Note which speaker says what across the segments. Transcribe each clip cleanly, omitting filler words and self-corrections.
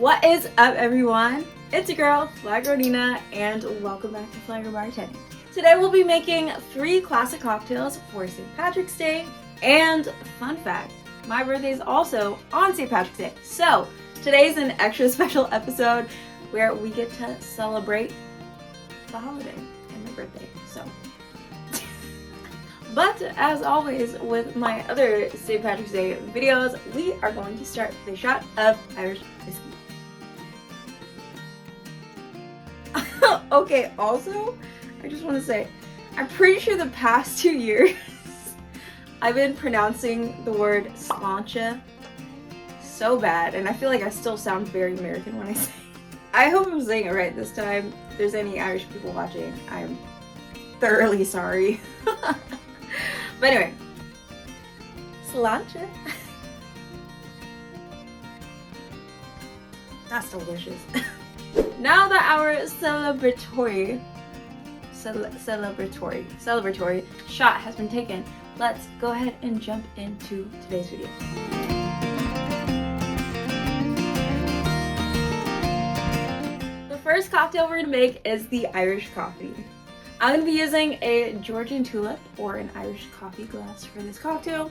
Speaker 1: What is up, everyone? It's your girl, Flag Rodina, and welcome back to Flag Bartending. Today we'll be making 3 classic cocktails for St. Patrick's Day, and fun fact, my birthday is also on St. Patrick's Day. So today's an extra special episode where we get to celebrate the holiday and my birthday. So, but as always with my other St. Patrick's Day videos, we are going to start with a shot of Irish whiskey. Okay, also, I just want to say, I'm pretty sure the past 2 years I've been pronouncing the word Slainte so bad, and I feel like I still sound very American when I say it. I hope I'm saying it right this time. If there's any Irish people watching, I'm thoroughly sorry. But anyway, Slainte. That's delicious. Now that our celebratory shot has been taken, let's go ahead and jump into today's video. The first cocktail we're gonna make is the Irish coffee. I'm gonna be using a Georgian tulip or an Irish coffee glass for this cocktail,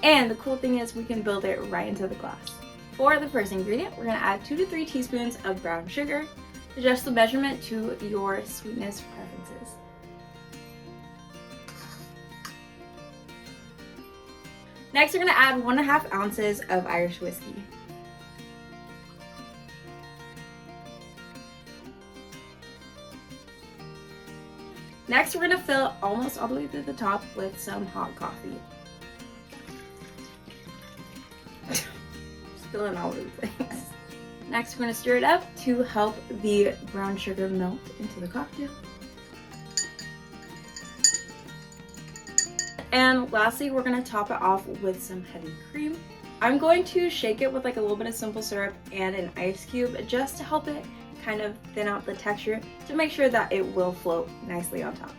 Speaker 1: and the cool thing is we can build it right into the glass. For the first ingredient, we're going to add 2 to 3 teaspoons of brown sugar. Adjust the measurement to your sweetness preferences. Next, we're going to add 1.5 ounces of Irish whiskey. Next, we're going to fill almost all the way to the top with some hot coffee. Spilling all over the place. Next, we're going to stir it up to help the brown sugar melt into the cocktail. And lastly, we're going to top it off with some heavy cream. I'm going to shake it with like a little bit of simple syrup and an ice cube just to help it kind of thin out the texture to make sure that it will float nicely on top.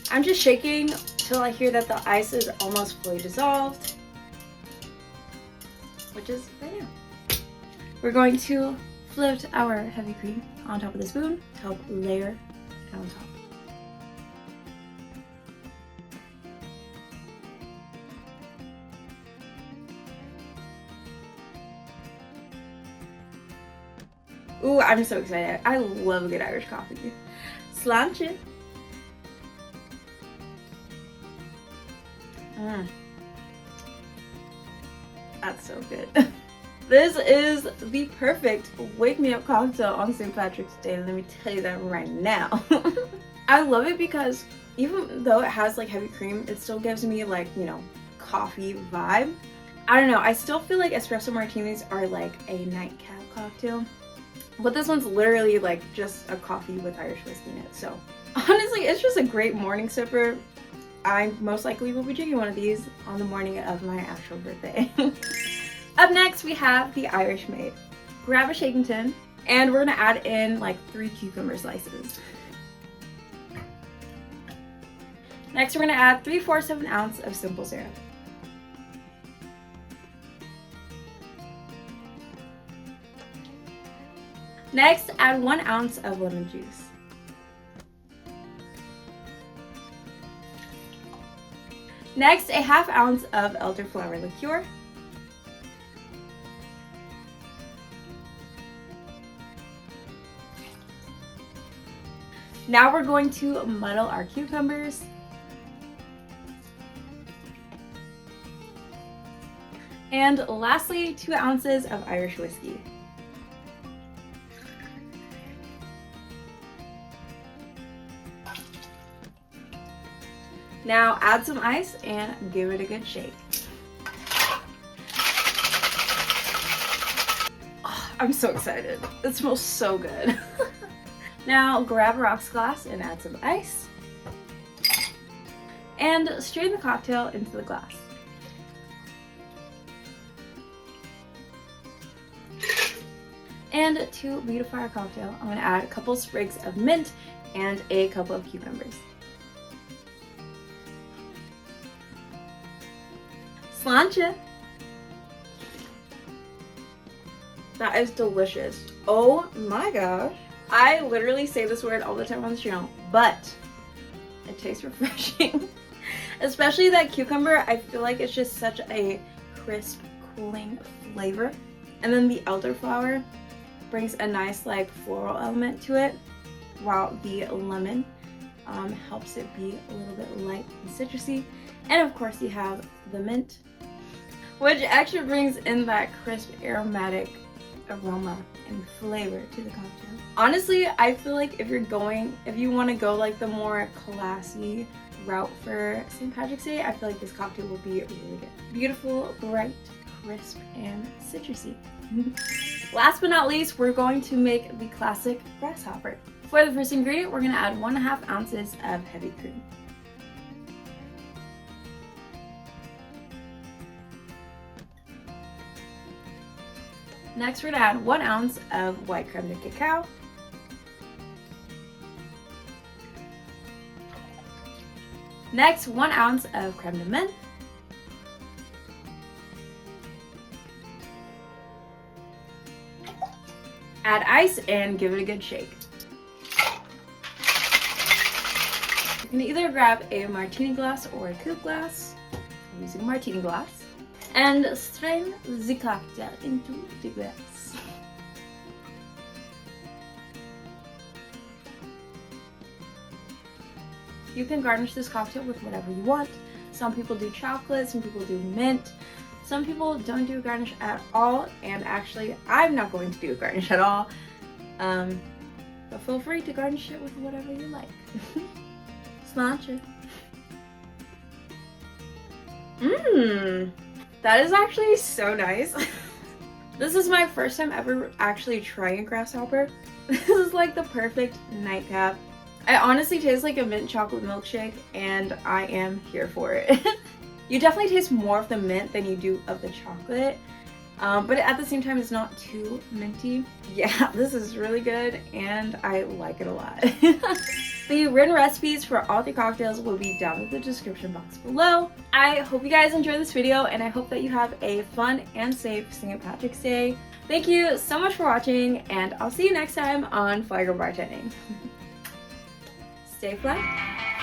Speaker 1: I'm just shaking till I hear that the ice is almost fully dissolved, which is right now. We're going to float our heavy cream on top of the spoon to help layer it on top. Ooh, I'm so excited. I love a good Irish coffee. Slainte. That's so good. This is the perfect wake-me-up cocktail on St. Patrick's Day, let me tell you that right now. I love it because even though it has like heavy cream, it still gives me like, you know, coffee vibe. I don't know, I still feel like espresso martinis are like a nightcap cocktail, but this one's literally like just a coffee with Irish whiskey in it. So honestly, it's just a great morning sipper. I most likely will be drinking one of these on the morning of my actual birthday. Up next, we have the Irish Maid. Grab a shaking tin, and we're gonna add in like 3 cucumber slices. Next, we're gonna add 3/4 of an ounce of simple syrup. Next, add 1 ounce of lemon juice. Next, a 1/2 ounce of elderflower liqueur. Now we're going to muddle our cucumbers. And lastly, 2 ounces of Irish whiskey. Now add some ice and give it a good shake. Oh, I'm so excited. It smells so good. Now grab a rocks glass and add some ice. And strain the cocktail into the glass. And to beautify our cocktail, I'm going to add a couple sprigs of mint and a couple of cucumbers. Slainte. That is delicious. Oh my gosh. I literally say this word all the time on the channel, but it tastes refreshing. Especially that cucumber, I feel like it's just such a crisp, cooling flavor. And then the elderflower brings a nice like floral element to it, while the lemon helps it be a little bit light and citrusy. And of course you have the mint, which actually brings in that crisp aromatic aroma and flavor to the cocktail. Honestly, I feel like if you want to go like the more classy route for St. Patrick's Day, I feel like this cocktail will be really good. Beautiful, bright, crisp, and citrusy. Last but not least, we're going to make the classic grasshopper. For the first ingredient, we're going to add 1.5 ounces of heavy cream. Next, we're going to add 1 ounce of white creme de cacao. Next, 1 ounce of creme de menthe. Add ice and give it a good shake. You can either grab a martini glass or a coupe glass. I'm using a martini glass. And strain the cocktail into the glass. You can garnish this cocktail with whatever you want. Some people do chocolate, some people do mint, some people don't do a garnish at all, and actually I'm not going to do a garnish at all. But feel free to garnish it with whatever you like. Slainte. That is actually so nice. This is my first time ever actually trying a grasshopper. This is like the perfect nightcap. It honestly tastes like a mint chocolate milkshake, and I am here for it. You definitely taste more of the mint than you do of the chocolate, but at the same time it's not too minty. Yeah, this is really good and I like it a lot. The written recipes for all the cocktails will be down in the description box below. I hope you guys enjoyed this video, and I hope that you have a fun and safe St. Patrick's Day. Thank you so much for watching, and I'll see you next time on Fly Girl Bartending. Stay fly.